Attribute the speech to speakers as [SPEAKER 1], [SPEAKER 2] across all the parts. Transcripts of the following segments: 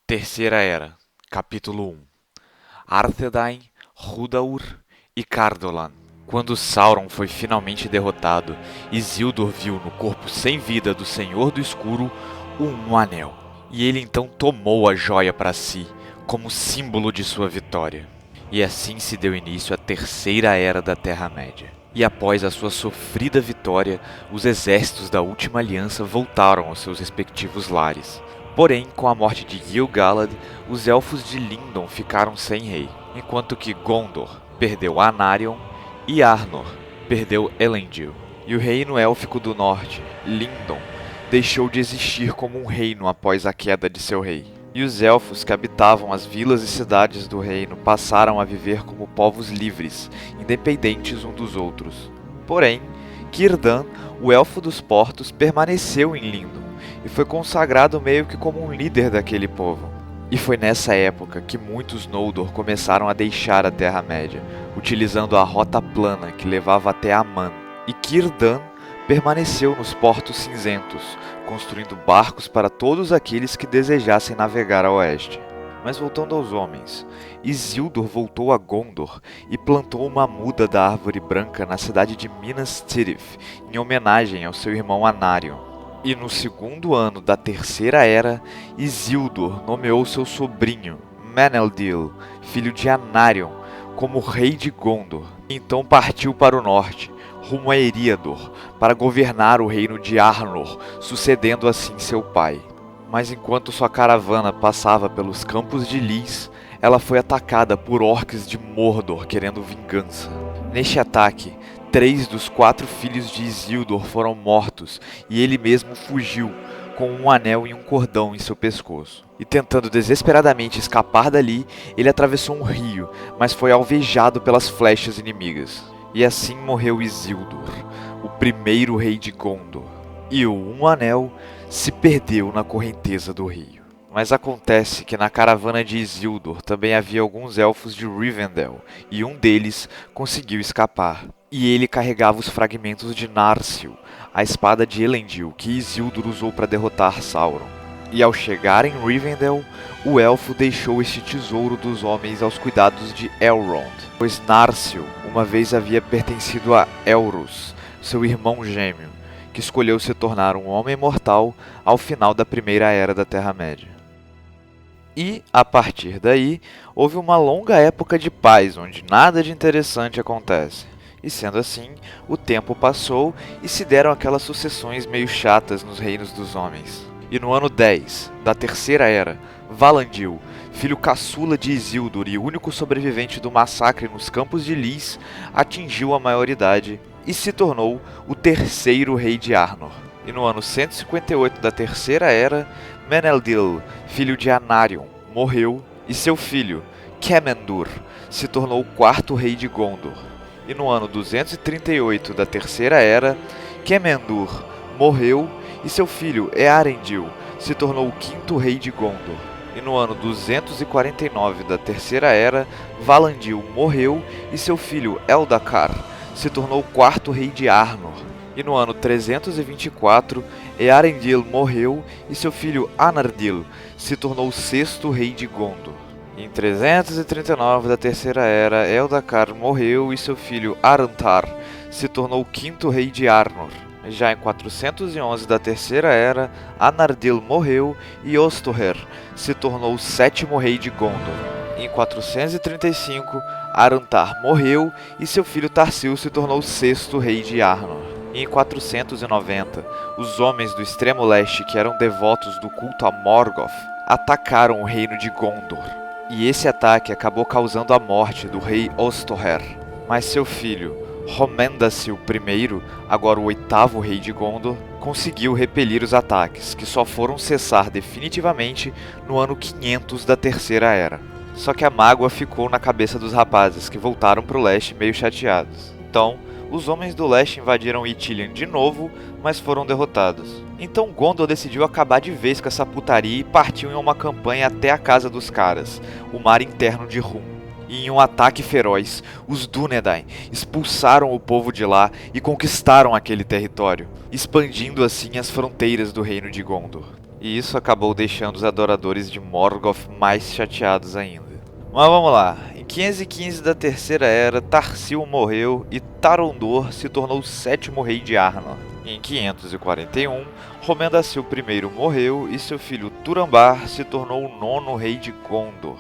[SPEAKER 1] Terceira Era, capítulo 1. Arthedain, Húdaur e Cardolan. Quando Sauron foi finalmente derrotado, Isildur viu no corpo sem vida do Senhor do Escuro um anel. E ele então tomou a joia para si, como símbolo de sua vitória. E assim se deu início à Terceira Era da Terra-média. E após a sua sofrida vitória, os exércitos da Última Aliança voltaram aos seus respectivos lares. Porém, com a morte de Gil-galad, os Elfos de Lindon ficaram sem rei, enquanto que Gondor perdeu Anarion e Arnor perdeu Elendil. E o reino élfico do norte, Lindon, deixou de existir como um reino após a queda de seu rei. E os elfos que habitavam as vilas e cidades do reino passaram a viver como povos livres, independentes uns dos outros. Porém, Círdan, o Elfo dos Portos, permaneceu em Lindon e foi consagrado meio que como um líder daquele povo. E foi nessa época que muitos Noldor começaram a deixar a Terra-média, utilizando a rota plana que levava até Aman. E Círdan permaneceu nos Portos Cinzentos, construindo barcos para todos aqueles que desejassem navegar a oeste. Mas voltando aos homens, Isildur voltou a Gondor e plantou uma muda da Árvore Branca na cidade de Minas Tirith, em homenagem ao seu irmão Anarion. E no segundo ano da Terceira Era, Isildur nomeou seu sobrinho, Meneldil, filho de Anarion, como rei de Gondor. Então partiu para o norte, rumo a Eriador, para governar o reino de Arnor, sucedendo assim seu pai. Mas enquanto sua caravana passava pelos campos de Lys, ela foi atacada por orcs de Mordor querendo vingança. Neste ataque, 3 dos 4 filhos de Isildur foram mortos e ele mesmo fugiu, com um anel e um cordão em seu pescoço. E tentando desesperadamente escapar dali, ele atravessou um rio, mas foi alvejado pelas flechas inimigas. E assim morreu Isildur, o primeiro rei de Gondor. E o Um Anel se perdeu na correnteza do rio. Mas acontece que na caravana de Isildur também havia alguns elfos de Rivendell, e um deles conseguiu escapar. E ele carregava os fragmentos de Narsil, a espada de Elendil que Isildur usou para derrotar Sauron. E ao chegar em Rivendell, o elfo deixou este tesouro dos homens aos cuidados de Elrond, pois Narsil uma vez havia pertencido a Elros, seu irmão gêmeo, que escolheu se tornar um homem mortal ao final da Primeira Era da Terra-média. E, a partir daí, houve uma longa época de paz, onde nada de interessante acontece. E sendo assim, o tempo passou e se deram aquelas sucessões meio chatas nos reinos dos homens. E no ano 10 da Terceira Era, Valandil, filho caçula de Isildur e único sobrevivente do massacre nos campos de Lys, atingiu a maioridade e se tornou o terceiro rei de Arnor. E no ano 158 da Terceira Era, Meneldil, filho de Anarion, morreu e seu filho, Kemendur, se tornou o quarto rei de Gondor. E no ano 238 da Terceira Era, Kemendur morreu e seu filho, Earendil, se tornou o quinto rei de Gondor. E no ano 249 da Terceira Era, Valandil morreu e seu filho, Eldacar, se tornou o quarto rei de Arnor. E no ano 324, Earendil morreu e seu filho Anardil se tornou o sexto rei de Gondor. Em 339 da Terceira Era, Eldacar morreu e seu filho Arantar se tornou o quinto rei de Arnor. Já em 411 da Terceira Era, Anardil morreu e Ostoher se tornou o sétimo rei de Gondor. Em 435, Arantar morreu e seu filho Tarsil se tornou o sexto rei de Arnor. E em 490, os homens do extremo leste que eram devotos do culto a Morgoth atacaram o reino de Gondor. E esse ataque acabou causando a morte do rei Ostoher. Mas seu filho, Homendasil I, agora o oitavo rei de Gondor, conseguiu repelir os ataques, que só foram cessar definitivamente no ano 500 da Terceira Era. Só que a mágoa ficou na cabeça dos rapazes, que voltaram para o leste meio chateados. Então, os homens do leste invadiram Ithilien de novo, mas foram derrotados. Então Gondor decidiu acabar de vez com essa putaria e partiu em uma campanha até a casa dos caras, o mar interno de Hum. E em um ataque feroz, os Dúnedain expulsaram o povo de lá e conquistaram aquele território, expandindo assim as fronteiras do reino de Gondor. e isso acabou deixando os adoradores de Morgoth mais chateados ainda. Mas vamos lá, em 515 da Terceira Era, Tarsil morreu e Tarondor se tornou o sétimo rei de Arnor. Em 541, Romendacil I morreu e seu filho Turambar se tornou o nono rei de Gondor.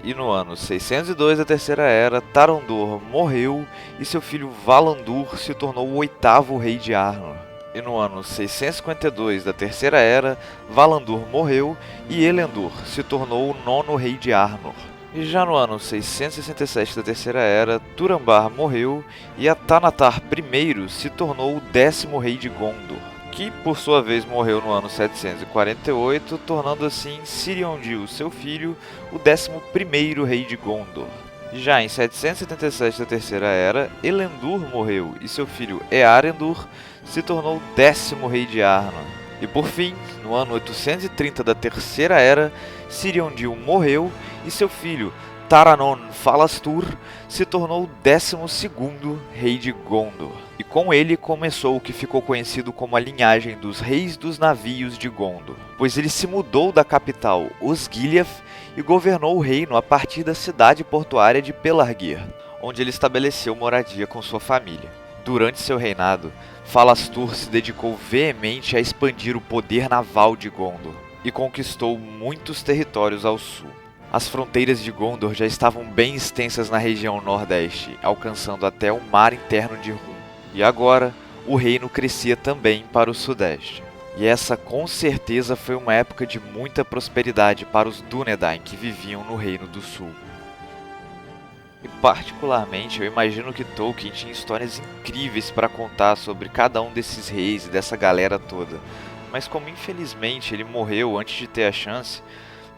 [SPEAKER 1] E no ano 602 da Terceira Era, Tarondor morreu e seu filho Valandur se tornou o oitavo rei de Arnor. E no ano 652 da Terceira Era, Valandur morreu e Elendor se tornou o nono rei de Arnor. E já no ano 667 da Terceira Era, Turambar morreu e Atanatar I se tornou o décimo rei de Gondor, que por sua vez morreu no ano 748, tornando assim Ciriondil, seu filho, o 11º rei de Gondor. Já em 777 da Terceira Era, Elendor morreu e seu filho Earendor se tornou o 10º rei de Arnor. E por fim, no ano 830 da Terceira Era, Ciriondil morreu e seu filho Taranon Falastur se tornou o 12º rei de Gondor. E com ele começou o que ficou conhecido como a linhagem dos reis dos navios de Gondor, pois ele se mudou da capital Osgiliath e governou o reino a partir da cidade portuária de Pelargir, onde ele estabeleceu moradia com sua família. Durante seu reinado, Falastur se dedicou veemente a expandir o poder naval de Gondor e conquistou muitos territórios ao sul. As fronteiras de Gondor já estavam bem extensas na região nordeste, alcançando até o mar interno de Hum. E agora, o reino crescia também para o sudeste. E essa com certeza foi uma época de muita prosperidade para os Dúnedain que viviam no Reino do Sul. E particularmente eu imagino que Tolkien tinha histórias incríveis para contar sobre cada um desses reis e dessa galera toda. Mas como infelizmente ele morreu antes de ter a chance,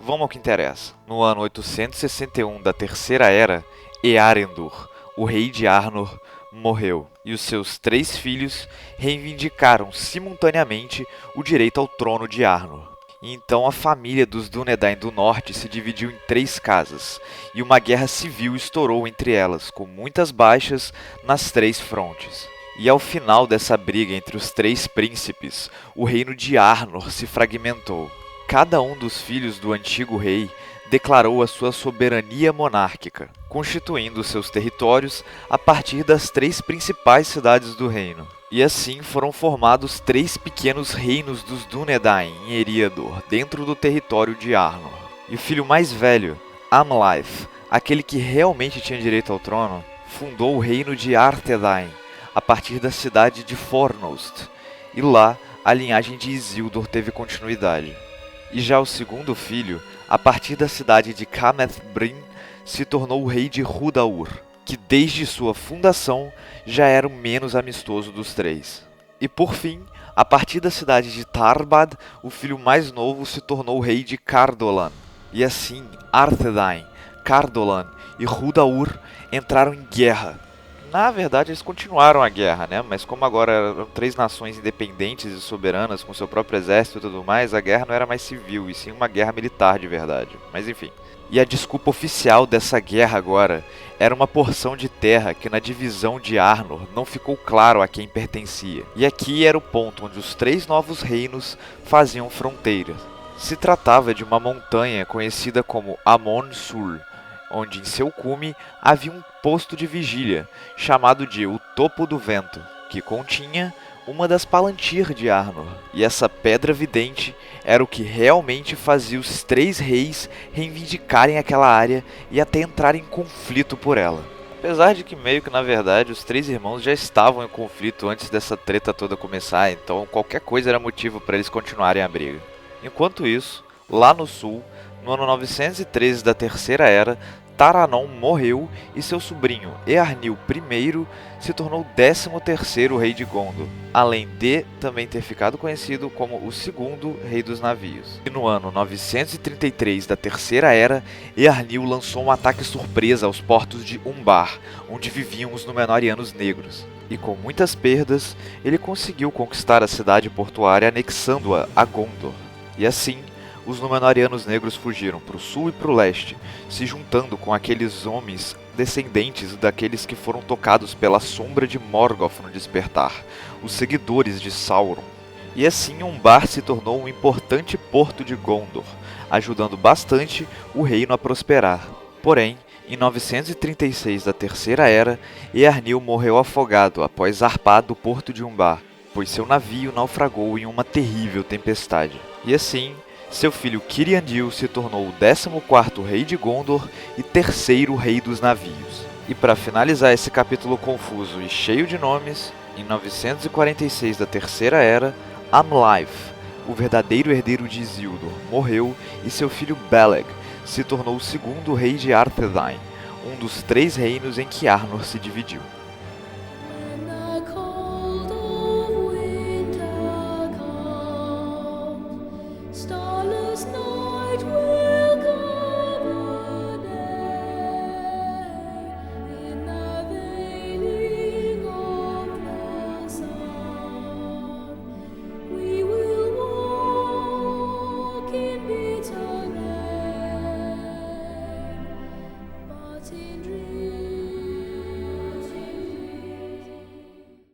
[SPEAKER 1] vamos ao que interessa. No ano 861 da Terceira Era, Earendor, o rei de Arnor, morreu, e os seus 3 filhos reivindicaram simultaneamente o direito ao trono de Arnor. E então a família dos Dúnedain do Norte se dividiu em 3 casas, e uma guerra civil estourou entre elas, com muitas baixas nas 3 frontes. E ao final dessa briga entre os 3 príncipes, o reino de Arnor se fragmentou. Cada um dos filhos do antigo rei declarou a sua soberania monárquica, constituindo seus territórios a partir das 3 principais cidades do reino. E assim foram formados 3 pequenos reinos dos Dúnedain em Eriador, dentro do território de Arnor. E o filho mais velho, Amleth, aquele que realmente tinha direito ao trono, fundou o reino de Arthedain, a partir da cidade de Fornost, e lá a linhagem de Isildur teve continuidade. E já o segundo filho, a partir da cidade de Cameth-Bryn, se tornou o rei de Rhudaur, que desde sua fundação já era o menos amistoso dos 3. E por fim, a partir da cidade de Tarbad, o filho mais novo se tornou o rei de Cardolan. E assim, Arthedain, Cardolan e Rhudaur entraram em guerra. Na verdade, eles continuaram a guerra, né? Mas como agora eram 3 nações independentes e soberanas com seu próprio exército e tudo mais, a guerra não era mais civil, e sim uma guerra militar de verdade. Mas enfim. E a desculpa oficial dessa guerra agora era uma porção de terra que na divisão de Arnor não ficou claro a quem pertencia. E aqui era o ponto onde os 3 novos reinos faziam fronteira. Se tratava de uma montanha conhecida como Amon Sur, onde em seu cume havia um posto de vigília, chamado de O Topo do Vento, que continha uma das Palantir de Arnor. E essa pedra vidente era o que realmente fazia os 3 reis reivindicarem aquela área e até entrarem em conflito por ela. Apesar de que meio que na verdade os 3 irmãos já estavam em conflito antes dessa treta toda começar, então qualquer coisa era motivo para eles continuarem a briga. Enquanto isso, lá no sul, no ano 913 da Terceira Era, Taranon morreu e seu sobrinho Earnil I se tornou o 13º rei de Gondor, além de também ter ficado conhecido como o 2º rei dos navios. E no ano 933 da Terceira Era, Earnil lançou um ataque surpresa aos portos de Umbar, onde viviam os Númenóreanos negros. E com muitas perdas, ele conseguiu conquistar a cidade portuária anexando-a a Gondor. E assim, os Númenóreanos negros fugiram para o sul e para o leste, se juntando com aqueles homens descendentes daqueles que foram tocados pela sombra de Morgoth no despertar, os seguidores de Sauron. E assim Umbar se tornou um importante porto de Gondor, ajudando bastante o reino a prosperar. Porém, em 936 da Terceira Era, Eärnil morreu afogado após zarpar do porto de Umbar, pois seu navio naufragou em uma terrível tempestade. E assim, seu filho Ciriandil se tornou o 14º rei de Gondor e terceiro rei dos navios. E para finalizar esse capítulo confuso e cheio de nomes, em 946 da Terceira Era, Amleth, o verdadeiro herdeiro de Isildur, morreu e seu filho Beleg se tornou o segundo rei de Arthedain, um dos 3 reinos em que Arnor se dividiu.
[SPEAKER 2] When the cold of winter comes, starless night will cover day. In the veiling of the sun, we will walk in bitter rain, but in dreams